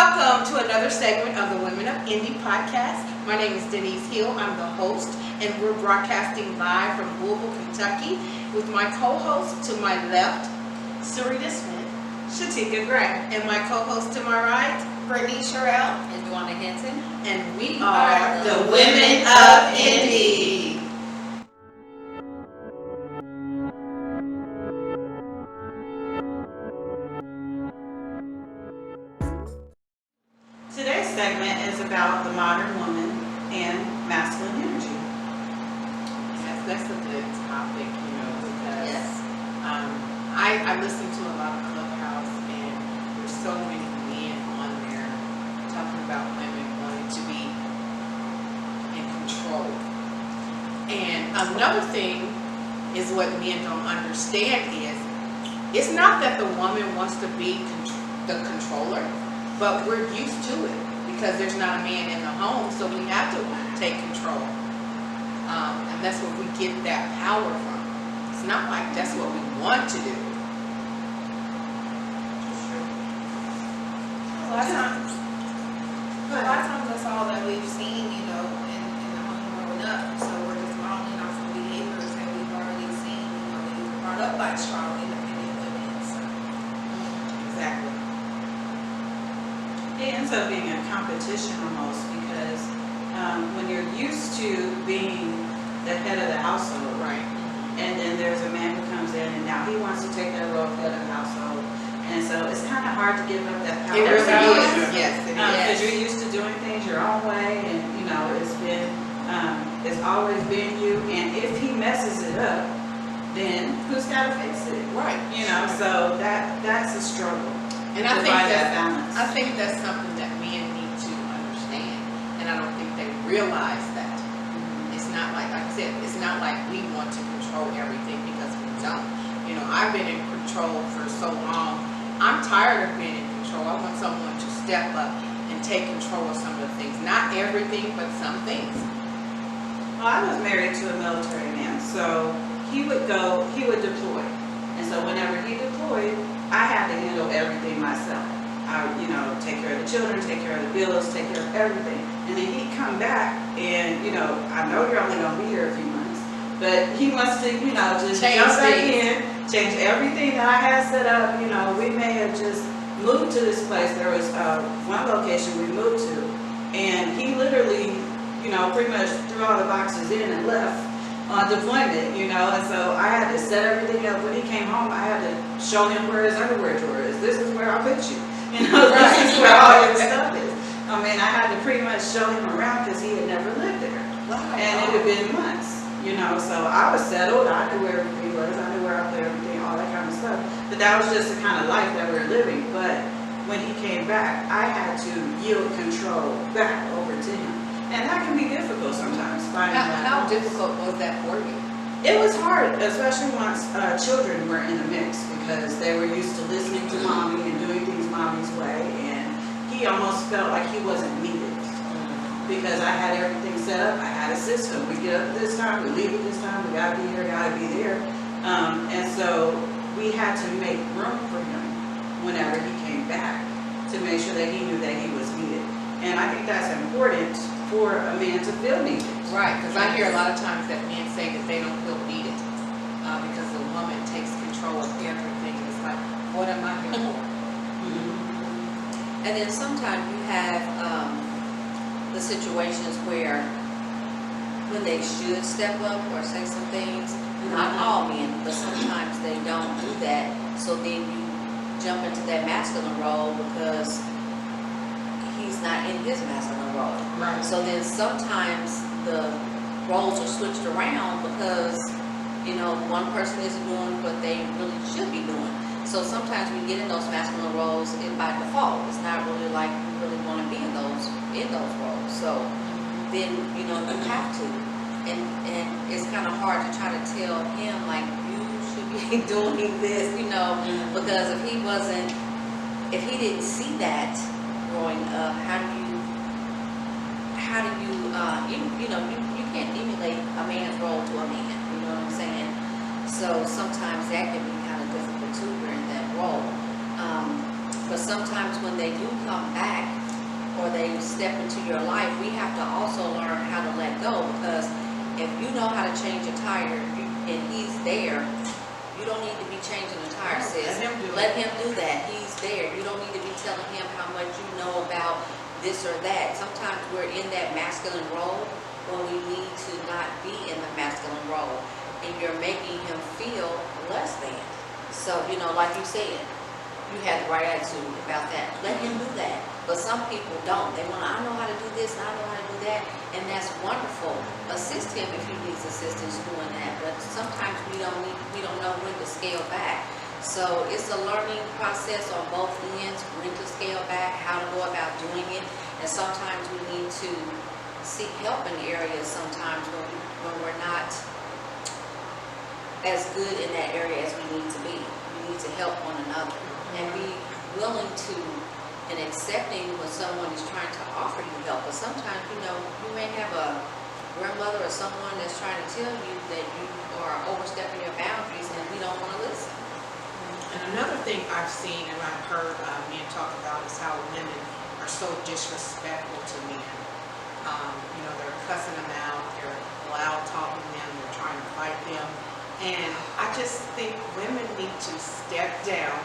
welcome to another segment of the Women of Indy podcast. My name is Denise Hill. I'm the host, and we're broadcasting live from Louisville, Kentucky, with my co-host to my left, Sarita Smith, Shatika Gray, and my co-host to my right, Brittany Sherrill, and Dwana Hinton, and we are the Women of Indy. Today's segment is about the modern woman and masculine energy. Yes, that's a good topic, because yes, I listen to a lot of Clubhouse, and there's so many men on there talking about women wanting to be in control. And another thing is what men don't understand is it's not that the woman wants to be the controller, but we're used to it because there's not a man in the home, so we have to take control. And that's where we get that power from. It's not like that's what we want to do. A lot of times that's all that we've seen, in the home growing up. So we're just modeling off of behaviors that we've already seen, that we were brought up by strong, independent women. So. Exactly. It ends up being a competition almost because when you're used to being the head of the household, Right. and then there's a man who comes in and now he wants to take that role of head of the household, and so it's kind of hard to give up that power. It really is. Yes, it is. Because you're used to doing things your own way, and it's always been you. And if he messes it up, then who's got to fix it? Right. So that's a struggle. And to I think find that that's balance. I think that's something that men need to understand, and I don't think they realize that. It's not like I said, it's not like we want to control everything because we don't. I've been in control for so long. I'm tired of being in control. I want someone to step up and take control of some of the things. Not everything, but some things. Well, I was married to a military man, so he would deploy. And so whenever he deployed, I had to handle everything myself. I would, take care of the children, take care of the bills, take care of everything. And then he'd come back and, I know you're only going to be here a few months, but he wants to, just Change jump back things. in, change everything that I had set up. We may have just moved to this place. There was one location we moved to, and he literally, pretty much threw all the boxes in and left on deployment, and so I had to set everything up. When he came home, I had to show him where his underwear drawer is. This is where I put you. This is where all your stuff is. I had to pretty much show him around because he had never lived there. Wow. And it had been months, so I was settled. I knew where everything was. I knew where I put everything, all that kind of stuff. But that was just the kind of life that we were living. But when he came back, I had to yield control back over to him. And that can be difficult sometimes. How difficult was that for you? It was hard, especially once children were in the mix because they were used to listening to mommy and doing things mommy's way, and he almost felt like he wasn't needed because I had everything set up. I had a system. We get up at this time, we leave at this time, we gotta be here, gotta be there. And so we had to make room for him whenever he came back to make sure that he knew that he was needed. And I think that's important for a man to feel needed. Right, because I hear a lot of times that men say that they don't feel needed because the woman takes control of everything. It's like, what am I here for? and then sometimes you have the situations where when they should step up or say some things, not all men, but sometimes they don't do that. So then you jump into that masculine role because he's not in his masculine role. Right. So then sometimes the roles are switched around because, one person isn't doing what they really should be doing. So sometimes we get in those masculine roles by default. It's not really like we really want to be in those roles. So then, you have to. And it's kind of hard to try to tell him, like, you should be doing this, because if he didn't see that growing up, how do you you can't emulate a man's role to a man, you know what I'm saying? So sometimes that can be kind of difficult too, we're in that role. But sometimes when they do come back, step into your life, we have to also learn how to let go, because if you know how to change a tire and he's there, you don't need to be changing the tire, sis. Let him do that. He's there. You don't need to be telling him how much you know about this or that. Sometimes we're in that masculine role when we need to not be in the masculine role, and you're making him feel less than. So, like you said, you had the right attitude about that. Let him do that. But some people don't. They want, I know how to do this, and I know how to do that, and that's wonderful. Assist him if he needs assistance doing that. But sometimes we don't know when to scale back. So it's a learning process on both ends, when to scale back, how to go about doing it, and sometimes we need to seek help in areas sometimes when we're not as good in that area as we need to be. We need to help one another and be willing to and accepting when someone is trying to offer you help. But sometimes, you may have a grandmother or someone that's trying to tell you that you are overstepping your boundaries, and we don't want to listen. And another thing I've seen and I've heard men talk about is how women are so disrespectful to men. They're cussing them out, they're loud talking them, they're trying to fight them. And I just think women need to step down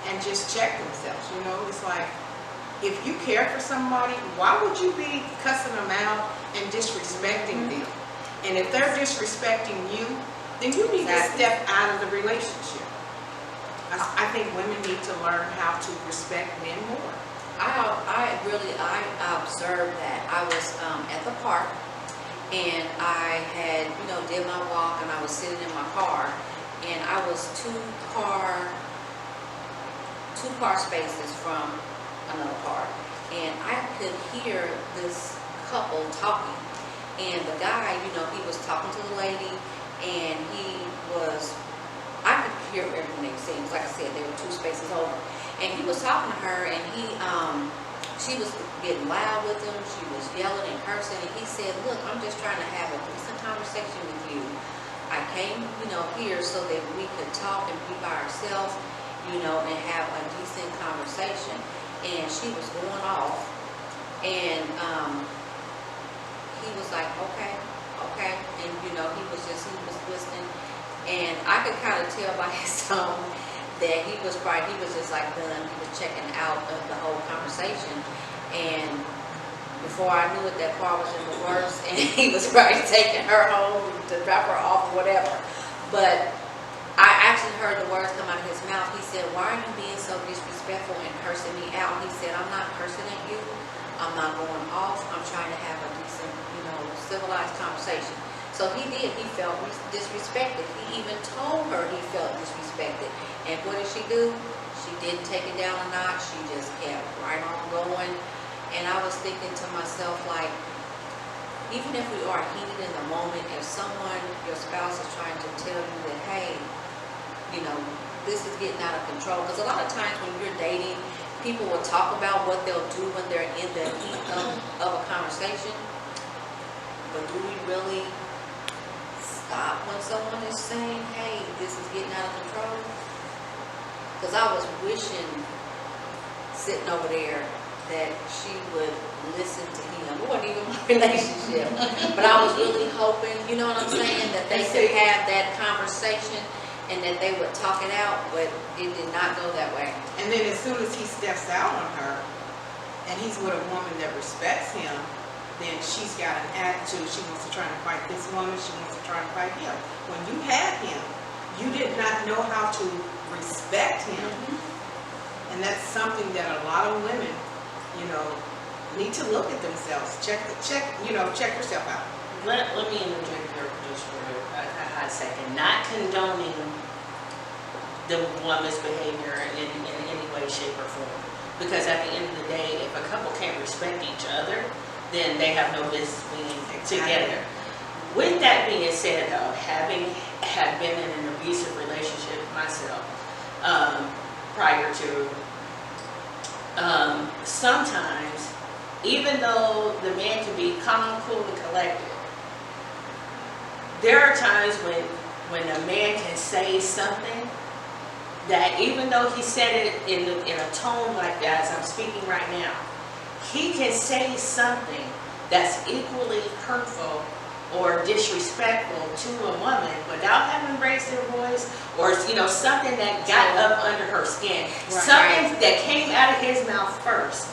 and just check themselves. It's like, if you care for somebody, why would you be cussing them out and disrespecting them? And if they're disrespecting you, then you need to step out of the relationship. I think women need to learn how to respect men more. I observed that. I was at the park, and I had, did my walk, and I was sitting in my car, and I was two car spaces from another car, and I could hear this couple talking, and the guy, he was talking to the lady, and I could hear everything they said. Like I said, they were two spaces over, and he was talking to her, and she was getting loud with him. She was yelling and cursing, and he said, "Look, I'm just trying to have a decent conversation with you. I came, here so that we could talk and be by ourselves, and have a decent conversation." And she was going off, and he was like, okay, and he was listening, and I could kind of tell by his tone that he was just like done. He was checking out of the whole conversation, and before I knew it, that car was in the works, and he was probably taking her home to drop her off or whatever. But I actually heard the words come out of his mouth. He said, "Why are you being so disrespectful and cursing me out?" He said, "I'm not cursing at you. I'm not going off. I'm trying to have a decent, civilized conversation." So he did. He felt disrespected. He even told her he felt disrespected. And what did she do? She didn't take it down a notch. She just kept right on going. And I was thinking to myself, like, even if we are heated in the moment, if someone, your spouse, is trying to tell you that, hey, this is getting out of control. Because a lot of times when you're dating, people will talk about what they'll do when they're in the heat of a conversation. But do we really stop when someone is saying, hey, this is getting out of control? Because I was wishing, sitting over there, that she would listen to him. It wasn't even my relationship. But I was really hoping, you know what I'm saying, that they could have that conversation and that they would talk it out, but it did not go that way. And then as soon as he steps out on her, and he's with a woman that respects him, then she's got an attitude. She wants to try and fight this woman. She wants to try and fight him. When you had him, you did not know how to respect him. And that's something that a lot of women, need to look at themselves. Check yourself out. Let me interject here just for a hot second. Not condoning the woman's behavior in any way, shape, or form. Because at the end of the day, if a couple can't respect each other, then they have no business being together. With that being said, though, having had been in an abusive relationship myself prior to, sometimes, even though the man can be calm, cool, and collected, there are times when a man can say something that, even though he said it in a tone like that, as I'm speaking right now, he can say something that's equally hurtful or disrespectful to a woman without having raised their voice, or something that got up under her skin, something that came out of his mouth first,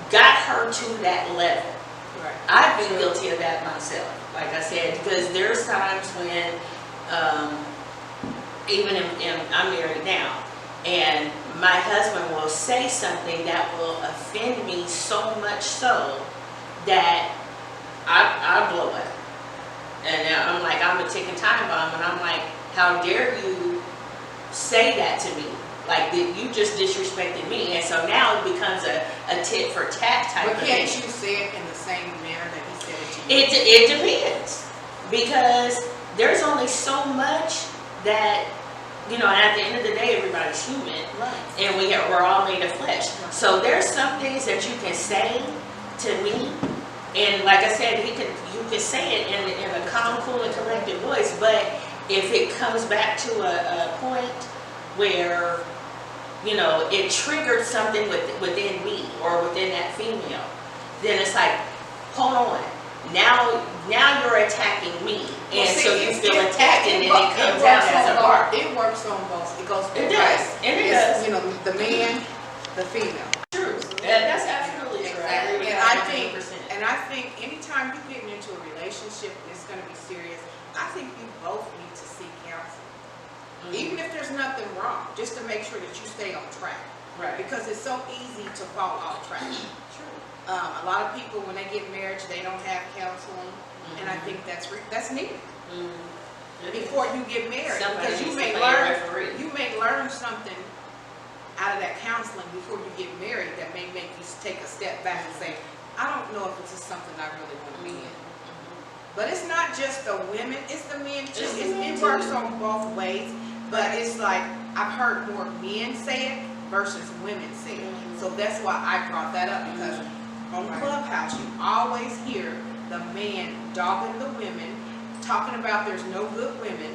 got her to that level. Right. I've been guilty of that myself, like I said, because there's times when, even I'm married now, and my husband will say something that will offend me so much so that I blow it. And I'm like, I'm a ticking time bomb, and I'm like, how dare you say that to me? Like, you just disrespected me. And so now it becomes a tit for tat type But of can't thing. you say it in the same manner that he said it to you? It depends, because there's only so much that, and at the end of the day, everybody's human, Right. and we're all made of flesh. So there's some things that you can say to me, and like I said, you can say it in a calm, cool, and collected voice. But if it comes back to a point where it triggered something within me or within that female, then it's like, hold on. Now you're attacking me, and so you feel attacked, and then it comes out as a bark. It works on both. It goes both It ways. does, and it does. The man, the female. True. That's absolutely true. Exactly. Agree with And that I think, 100%. and I think anytime you're getting into a relationship and it's going to be serious, I think you both need to seek counseling. Even if there's nothing wrong, just to make sure that you stay on track. Right. Because it's so easy to fall off track. A lot of people, when they get married, they don't have counseling, and I think that's needed before you get married. Because you may learn something out of that counseling before you get married that may make you take a step back and say, I don't know if this is something I really want to be in. But it's not just the women, it's the men too. It works on both ways, but it's like I've heard more men say it versus women say it. So that's why I brought that up, because on Clubhouse you always hear the man dogging the women, talking about there's no good women,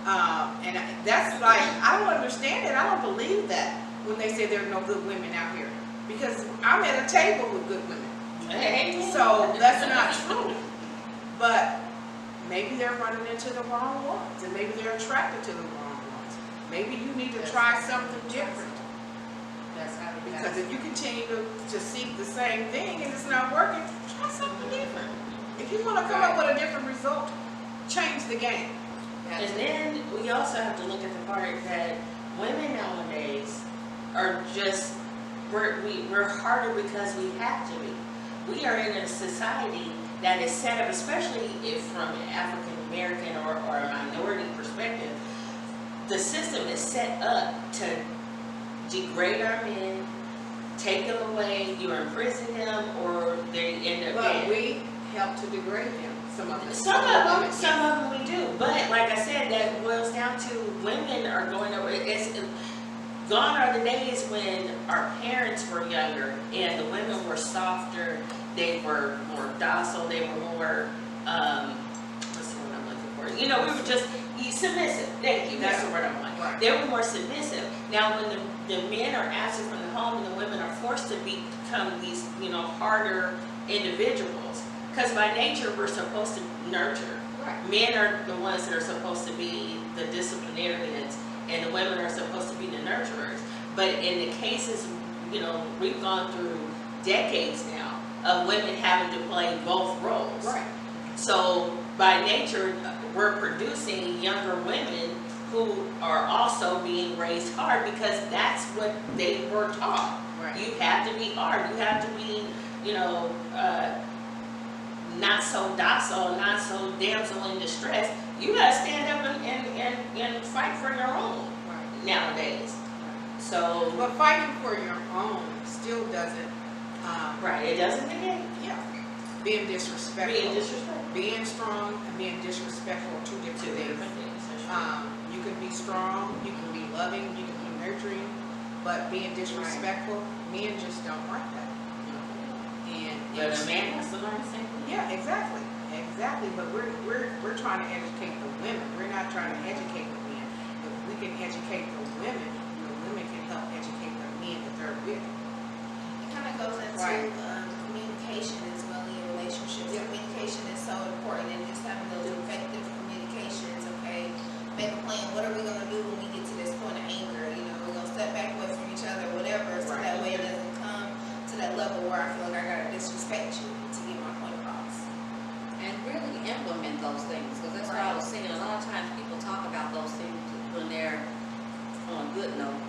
and that's like, I don't understand it. I don't believe that when they say there are no good women out here, because I'm at a table with good women. So that's not true. But maybe they're running into the wrong ones, and maybe they're attracted to the wrong ones. Maybe you need to try something different. Because if you continue to seek the same thing and it's not working, try something different. If you want to come up with a different result, change the game. And then we also have to look at the part that women nowadays are just, we're harder because we have to be. We are in a society that is set up, especially if from an African American or a minority perspective, the system is set up to degrade our men, take them away, you imprison them, or they end up But dead. we help to degrade them. Some of them. Some of them we do. But like I said, that boils down to women are going over. Gone are the days when our parents were younger and the women were softer, they were more docile, they were more, what's the word I'm looking for? We were just submissive. Thank you, that's the word I want. Right. They were more submissive. Now when the men are absent from the home and the women are forced to become these, harder individuals, because by nature we're supposed to nurture. Right. Men are the ones that are supposed to be the disciplinarians, and the women are supposed to be the nurturers. But in the cases, we've gone through decades now of women having to play both roles. Right. So by nature, we're producing younger women who are also being raised hard, because that's what they were taught. Right. You have to be hard. You have to be, not so docile, not so damsel in distress. You gotta stand up and fight for your own nowadays. So, But fighting for your own still doesn't, it doesn't negate being disrespectful. being disrespectful. Being strong and being disrespectful are two Two different different things. things. That's true. You can be strong, you can be loving, you can be nurturing, but being disrespectful, men just don't like that. And But a man has to learn the same thing. yeah, exactly. But we're trying to educate the women. We're not trying to educate the men. If we can educate the women can help educate the men that they're with. Right. Communication as well in your relationships. Your communication is so important, and just having those effective communications, okay? Make a plan, what are we gonna do when we get to this point of anger? You know, we're gonna step back away from each other, whatever, so Right. that way it doesn't come to that level where I feel like I gotta disrespect you to get my point across. And really implement those things, because that's what I was saying. A lot of times people talk about those things when they're on a good note,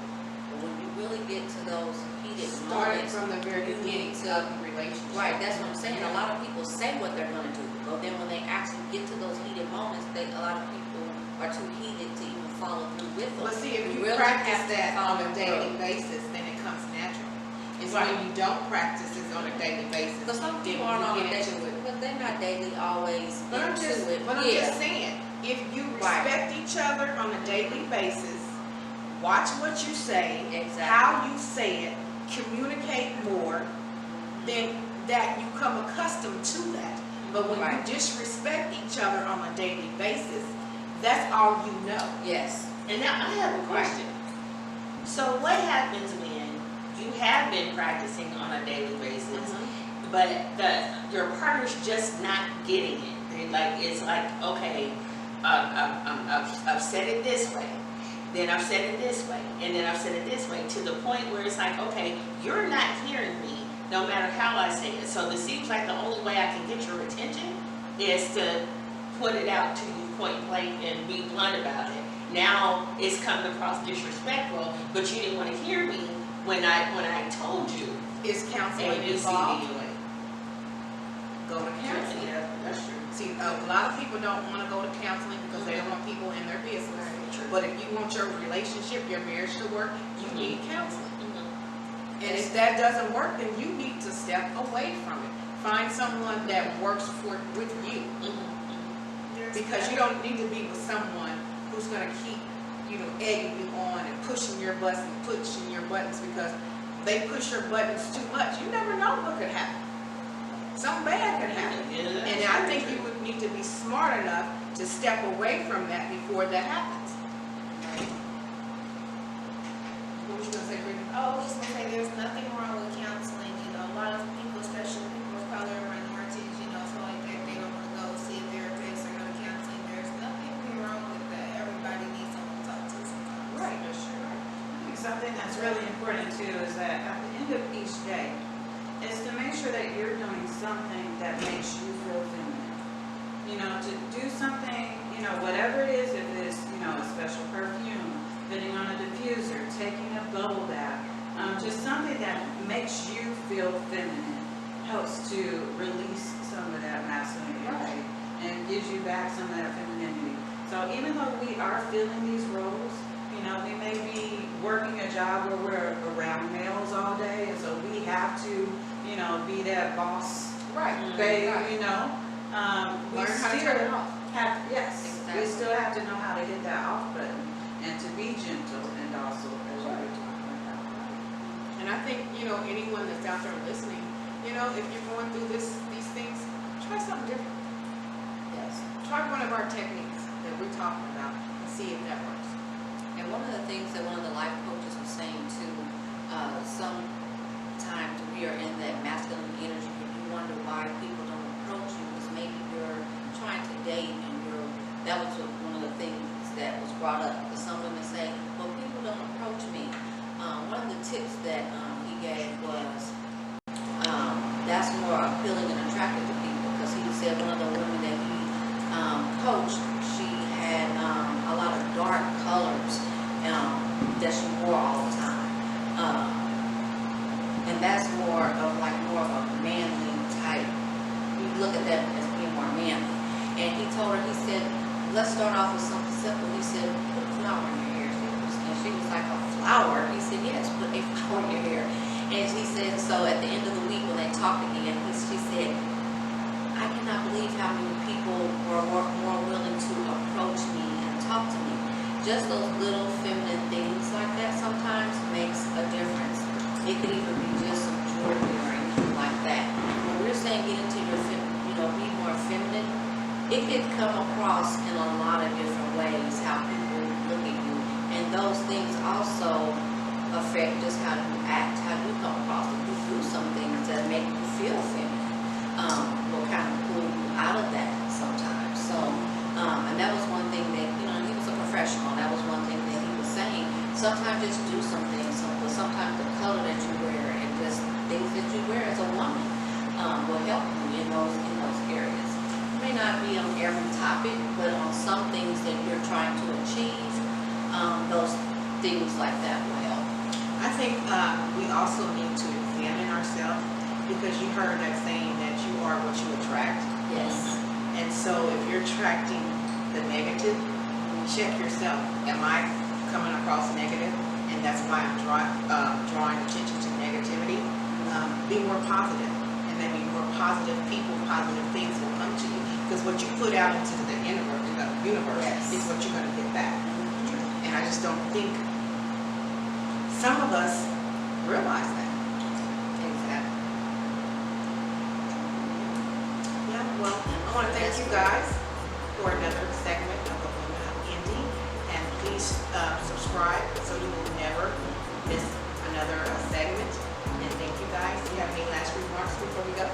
but when you really get to those heated Started moments, from the very you beginning need of to- the relationship. right, that's what I'm saying. A lot of people say what they're gonna do, but then when they actually get to those heated moments, a lot of people are too heated to even follow through with them. But see, if you really practice have to that follow on a daily through. basis, then it comes natural. It's Right. when you don't practice it on a daily basis, Because some then people aren't on you a get daily, into it. but they're not daily always But I'm into just, it. but I'm Yeah. just saying, if you Right. respect each other on a daily basis, watch what you say, Exactly. how you say it, communicate more, then that you come accustomed to that. But when Right. you disrespect each other on a daily basis, that's all you know. Yes. And now I have a question. So what happens when you have been practicing on a daily basis, but your partner's just not getting it? They like, it's like, okay, I've said it this way, then I've said it this way, and then I've said it this way, to the point where it's like, okay, you're not hearing me no matter how I say it. So it seems like the only way I can get your attention is to put it out to you point blank and be blunt about it. Now it's coming across disrespectful, but you didn't want to hear me when I told you. Is counseling A, B, C, D, involved? E. Go to counseling. Yeah, that's true. See, a lot of people don't want to go to counseling because they don't want people in their business. True. But if you want your relationship, your marriage to work, you need counseling. Mhm. And if that doesn't work, then you need to step away from it. Find someone that works with you. Because you don't need to be with someone who's gonna keep, egging you on and pushing your buttons because they push your buttons too much. You never know what could happen. Something bad could happen. Yeah, And I think you would need to be smart enough to step away from that before that happens. What was you gonna say, Brittany? Oh, I was just gonna say, there's nothing wrong with counseling, a lot of people, especially people of color and minorities, feel like they don't wanna go see a therapist or go to counseling. There's nothing wrong with that. Everybody needs someone to talk to sometimes. Right. I think something that's really important too is that at the end of each day, is to make sure that you're doing something that makes you feel feminine. To do something, whatever it is, if it's, a special perfume, putting on a diffuser, taking a bubble bath, just something that makes you feel feminine, helps to release some of that masculine energy and gives you back some of that femininity. So even though we are filling these roles, we may be working a job where we're around males all day, and so we have to, be that boss Right. babe, Right. we Learn how to still turn it off. yes, we Exactly. still have to know how to hit that off button and to be gentle and docile as we were talking about. And I think, anyone that's out there listening, if you're going through these things, try something different. Yes. Try one of our techniques that we're talking about and see if that works. And one of the things that one of the life coaches was saying too, sometimes we are in that masculine energy and you wonder why people don't approach you because maybe you're trying to date and that was one of the things that was brought up. Because some women say, well, people don't approach me. One of the tips that he gave was that's more appealing and attractive to people because he said one of the women that he coached, she had a lot of dark colors that she wore all the time. And that's more of a manly type. You look at that as being more manly. And he told her, he said, let's start off with something simple. He said, put a flower in your hair. And she was like, a flower? He said, yes, put a flower in your hair. And he said, so at the end of the week when they talked again, she said, I cannot believe how many people were more willing to approach me and talk to me. Just those little feminine things like that sometimes makes a difference. It could even be just some jewelry or anything like that. When we're saying get into your, be more feminine, it could come across in a lot of different ways how people look at you. And those things also affect just how you act, how you come across. If you do some things that make like that will help. I think we also need to examine ourselves, because you heard that saying that you are what you attract. Yes. And so if you're attracting the negative, check yourself. Am I coming across negative? And that's why I'm drawing attention to negativity. Be more positive, and then be more positive people, positive things will come to you. Because what you put out into the universe Yes. is what you're going to get back. And I just don't think some of us realize that. Exactly. Yeah, well, I want to thank you guys for another segment of the Women of Indy. And please subscribe so you will never miss another segment. And thank you guys. Do you have any last remarks before we go?